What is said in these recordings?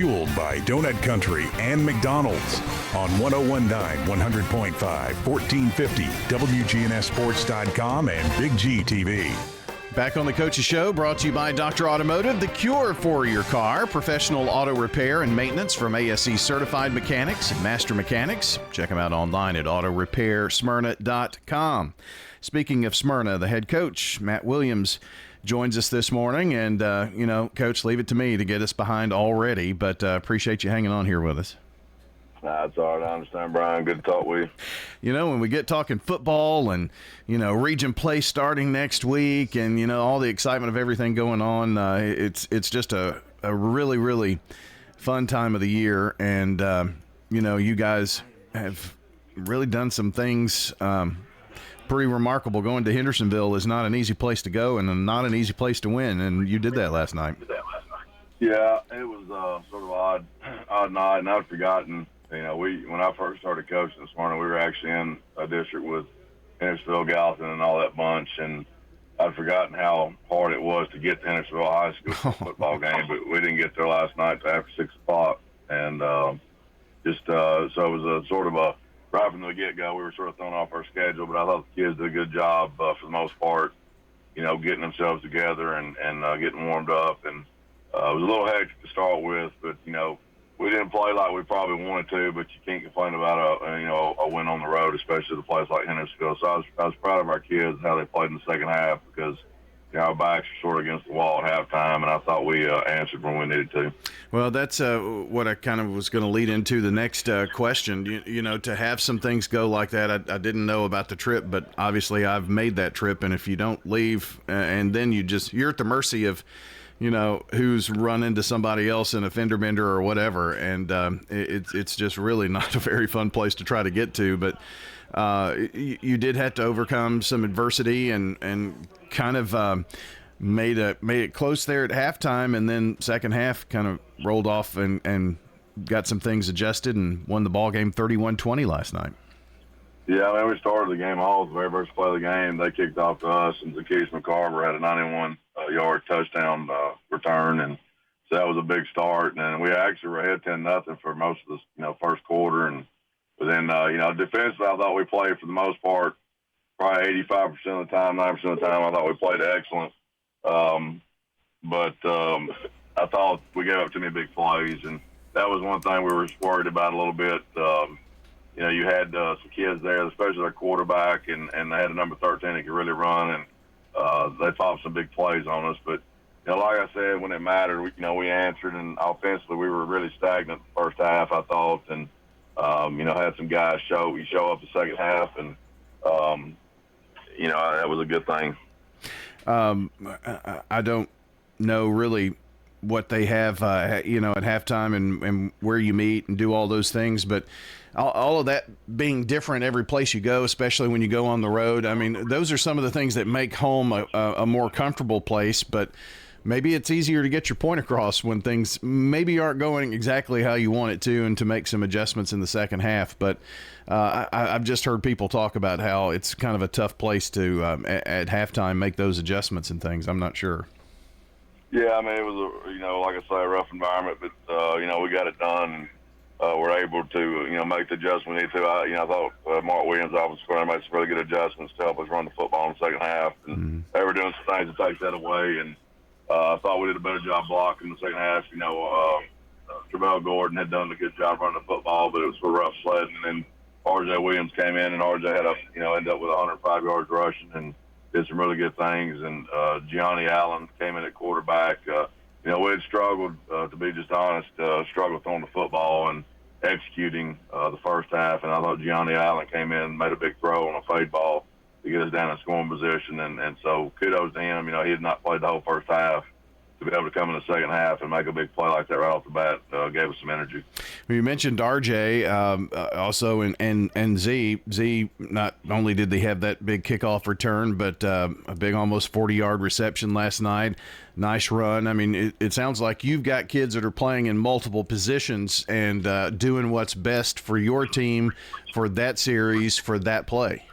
Fueled by Donut Country and McDonald's on 1019, 100.5, 1450, WGNSSports.com, and BigGTV. Back on the Coach's Show, brought to you by Dr. Automotive, the cure for your car. Professional auto repair and maintenance from ASE certified mechanics and master mechanics. Check them out online at autorepairsmyrna.com. Speaking of Smyrna, the head coach, Matt Williams, joins us this morning. And, Coach, leave it to me to get us behind already, but appreciate you hanging on here with us. That's all right. I understand, Brian. Good to talk with you. When we get talking football and, region play starting next week and, all the excitement of everything going on, it's just a really, really fun time of the year. And, you guys have really done some things pretty remarkable. Going to Hendersonville is not an easy place to go and not an easy place to win, and you did that last night. Yeah, it was sort of odd night, and I'd forgotten. When I first started coaching this morning, we were actually in a district with Hendersonville, Gallatin, and all that bunch, and I'd forgotten how hard it was to get to Hendersonville High School football game, but we didn't get there last night until after 6 o'clock, and so it was a sort of a right from the get-go, we were sort of throwing off our schedule, but I thought the kids did a good job for the most part, getting themselves together and getting warmed up. And it was a little hectic to start with, but, we didn't play like we probably wanted to, but you can't complain about a win on the road, especially at a place like Hendersonville. So I was proud of our kids, how they played in the second half, because our backs were sort of against the wall at halftime, and I thought we answered when we needed to. Well, that's what I kind of was going to lead into the next question. To have some things go like that, I didn't know about the trip, but obviously I've made that trip, and if you don't leave and then you're at the mercy of, who's run into somebody else in a fender bender or whatever, and it's just really not a very fun place to try to get to, but you did have to overcome some adversity and kind of made it close there at halftime, and then second half kind of rolled off and got some things adjusted and won the ball game 31-20 last night. Yeah, we started the game off the very first play of the game. They kicked off to us, and Zacchaeus McCarver had a 91-yard touchdown return, and so that was a big start. And we actually were ahead 10-0 for most of the first quarter, and but then defensively, I thought we played for the most part probably 85% of the time, 90% of the time. I thought we played excellent, but I thought we gave up too many big plays, and that was one thing we were worried about a little bit. You had some kids there, especially their quarterback, and they had a number 13 that could really run, and they popped some big plays on us. But, like I said, when it mattered, we answered, and offensively we were really stagnant the first half, I thought, and, had some guys show up the second half, and, that was a good thing. I don't know really what they have, at halftime and where you meet and do all those things, but all of that being different every place you go, especially when you go on the road. I mean, those are some of the things that make home a more comfortable place, but maybe it's easier to get your point across when things maybe aren't going exactly how you want it to, and to make some adjustments in the second half. But I've just heard people talk about how it's kind of a tough place to, at halftime, make those adjustments and things. I'm not sure. Yeah, I mean, it was, like I say, a rough environment, but, we got it done, and we're able to, make the adjustment we need to. I thought Mark Williams' offensive coordinator made some really good adjustments to help us run the football in the second half, and they were doing some things to take that away, and I thought we did a better job blocking in the second half. Travell Gordon had done a good job running the football, but it was for rough sledding, and then R.J. Williams came in, and R.J. had ended up with 105 yards rushing and did some really good things, and Gianni Allen came in at quarterback. We had struggled, to be just honest, struggled throwing the football and executing the first half, and I thought Gianni Allen came in and made a big throw on a fade ball to get us down in scoring position, and so kudos to him. He had not played the whole first half. To be able to come in the second half and make a big play like that right off the bat gave us some energy. Well, you mentioned RJ also, and Z. Z, not only did they have that big kickoff return, but a big almost 40-yard reception last night. Nice run. I mean, it sounds like you've got kids that are playing in multiple positions and doing what's best for your team, for that series, for that play.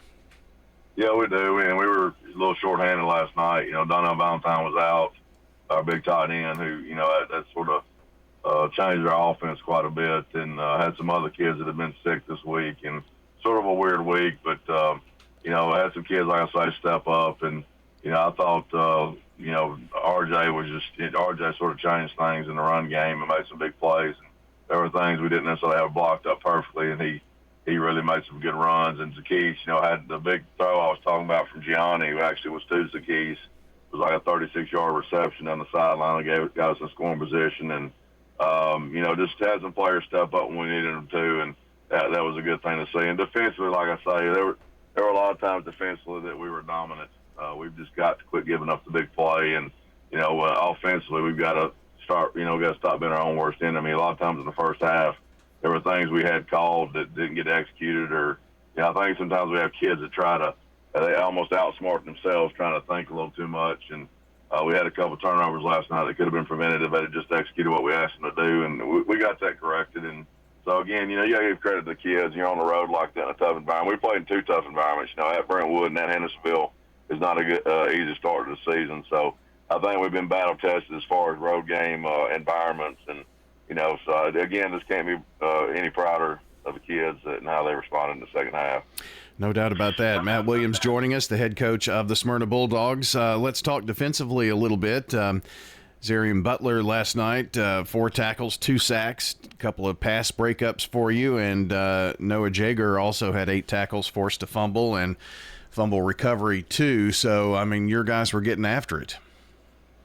Yeah, we do. And we were a little shorthanded last night. Donnell Valentine was out. Our big tight end, who, that's sort of changed our offense quite a bit, and had some other kids that have been sick this week, and sort of a weird week. But I had some kids, like I say, step up, and I thought RJ sort of changed things in the run game and made some big plays. And there were things we didn't necessarily have blocked up perfectly, and he really made some good runs. And Zacchees, had the big throw I was talking about from Gianni, who actually was to Zacchees. It was like a 36-yard reception on the sideline and got us in scoring position. And just had some players step up when we needed them to, and that was a good thing to see. And defensively, like I say, there were a lot of times defensively that we were dominant. We've just got to quit giving up the big play, and offensively we've got to start. We got to stop being our own worst enemy. A lot of times in the first half, there were things we had called that didn't get executed, or I think sometimes we have kids that they almost outsmart themselves trying to think a little too much, and we had a couple of turnovers last night that could have been prevented if they had just executed what we asked them to do, and we got that corrected. And so, again, you got to give credit to the kids. You're on the road like that in a tough environment. We played in two tough environments, at Brentwood and at Hendersonville is not a good, easy start to the season. So I think we've been battle-tested as far as road game environments. And, so, again, this can't be any prouder of the kids and how they responded in the second half. No doubt about that. Matt Williams joining us, the head coach of the Smyrna Bulldogs. Let's talk defensively a little bit. Zarian Butler last night, 4 tackles, 2 sacks, a couple of pass breakups for you, and Noah Jager also had 8 tackles, forced a fumble, and fumble recovery too. So, your guys were getting after it.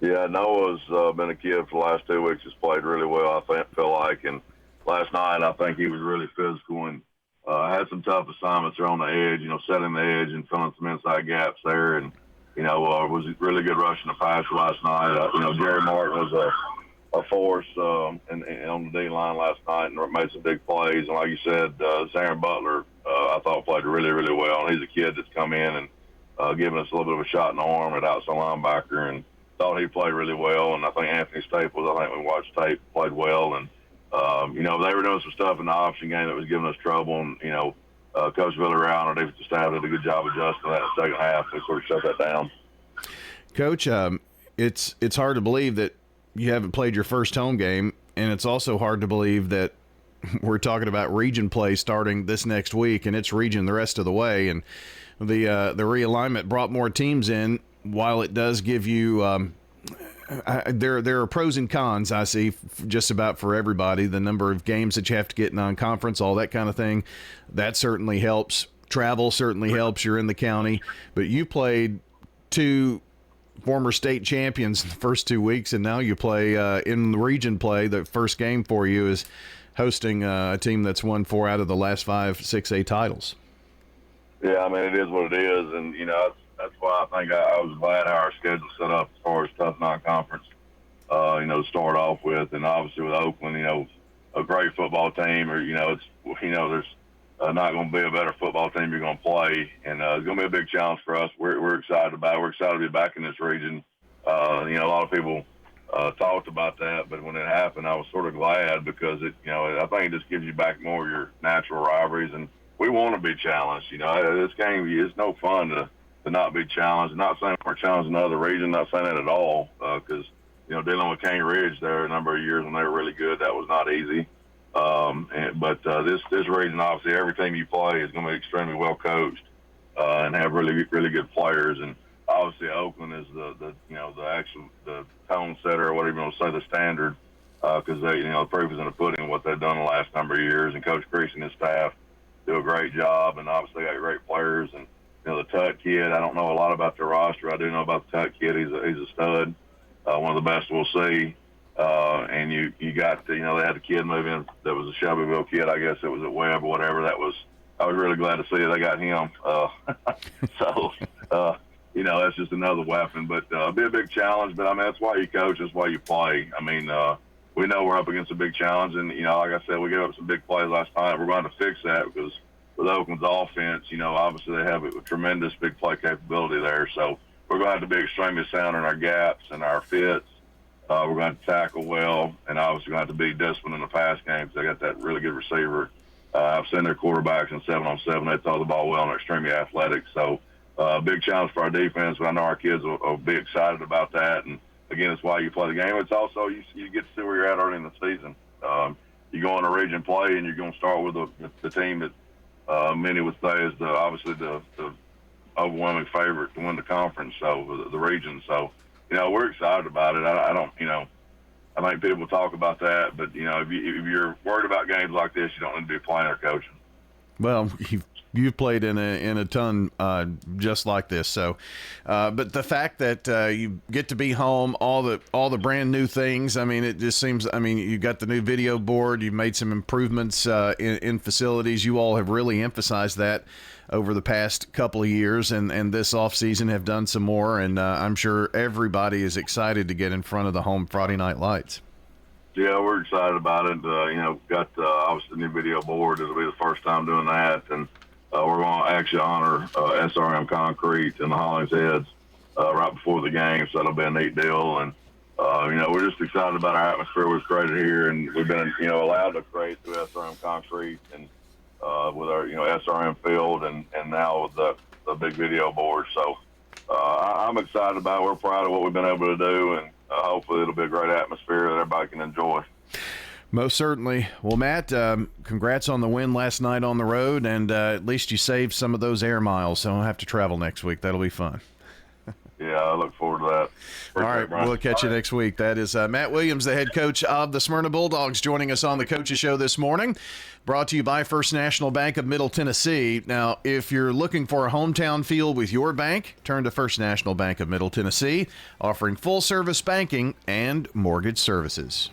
Yeah, Noah's been a kid for the last 2 weeks. Has played really well, I feel like. And last night, I think he was really physical and had some tough assignments there on the edge, setting the edge and filling some inside gaps there. And, was really good rushing the pass last night. Jerry Martin was a force on the D-line last night and made some big plays. And like you said, Zarian Butler, I thought played really, really well. And he's a kid that's come in and given us a little bit of a shot in the arm at outside linebacker, and thought he played really well. And I think Anthony Staples, we watched tape, played well. And, they were doing some stuff in the option game that was giving us trouble. And, Coach Villarreal and our defensive staff did a good job adjusting that in the second half. They sort of shut that down. Coach, it's hard to believe that you haven't played your first home game, and it's also hard to believe that we're talking about region play starting this next week, and it's region the rest of the way. And the realignment brought more teams in. While it does give you there are pros and cons, I see, just about for everybody. The number of games that you have to get non-conference, all that kind of thing, that certainly helps. Travel certainly helps. You're in the county. But you played 2 former state champions in the first 2 weeks, and now you play in the region play. The first game for you is hosting a team that's won 4 out of the last 5 6A titles. Yeah, it is what it is. And, that's why I think I was glad how our schedule set up as far as tough non-conference, to start off with. And obviously with Oakland, a great football team, or, there's not going to be a better football team you're going to play. And it's going to be a big challenge for us. We're excited about it. We're excited to be back in this region. A lot of people talked about that, but when it happened, I was sort of glad because I think it just gives you back more of your natural rivalries. And we want to be challenged. This game is no fun to not be challenged. I'm not saying we're challenging another region, not saying that at all, because, dealing with Cane Ridge there a number of years when they were really good, that was not easy. But this region, obviously, every team you play is going to be extremely well coached and have really, really good players. And obviously, Oakland is the tone setter, or whatever you want to say, the standard, because the proof is in the pudding what they've done the last number of years. And Coach Creasy and his staff do a great job, and obviously got great players. And the Tut kid, I don't know a lot about their roster. I do know about the Tut kid. He's a stud, one of the best we'll see. And you got, they had a kid move in that was a Shelbyville kid. I guess it was at Webb or whatever. I was really glad to see they got him. That's just another weapon. But it'll be a big challenge. But, that's why you coach. That's why you play. We know we're up against a big challenge. And, like I said, we gave up some big plays last night. We're going to fix that because with Oakland's offense, obviously they have a tremendous big play capability there. So we're going to have to be extremely sound in our gaps and our fits. We're going to tackle well, and obviously going to have to be disciplined in the pass game because they got that really good receiver. I've seen their quarterbacks in 7-on-7. They throw the ball well and they're extremely athletic. So big challenge for our defense, but I know our kids will be excited about that. And again, it's why you play the game. It's also you get to see where you're at early in the season. You go on a region play, and you're going to start with the team that many would say is obviously the overwhelming favorite to win the conference, so the region. So, we're excited about it. I don't, I think people talk about that, but, if you're worried about games like this, you don't need to be playing or coaching. Well, you've played in a ton just like this. So, but the fact that you get to be home, all the brand new things. I mean, it just seems. I mean, you got the new video board. You've made some improvements in facilities. You all have really emphasized that over the past couple of years, and this offseason have done some more. And I'm sure everybody is excited to get in front of the home Friday night lights. Yeah, we're excited about it. Got obviously the new video board. It'll be the first time doing that, and we're going to actually honor SRM Concrete and the Hollingsheads right before the game, so that'll be a neat deal. And we're just excited about our atmosphere we've created here, and we've been allowed to create through SRM Concrete and with our SRM field, and now with the big video board. So I'm excited about it. We're proud of what we've been able to do, and hopefully it'll be a great atmosphere that everybody can enjoy. Most certainly. Well, Matt, congrats on the win last night on the road, and at least you saved some of those air miles, so I don't have to travel next week. That'll be fun. Yeah, I look forward to that. All right, we'll catch you next week. That is Matt Williams, the head coach of the Smyrna Bulldogs, joining us on the Coaches Show this morning. Brought to you by First National Bank of Middle Tennessee. Now, if you're looking for a hometown feel with your bank, turn to First National Bank of Middle Tennessee, offering full-service banking and mortgage services.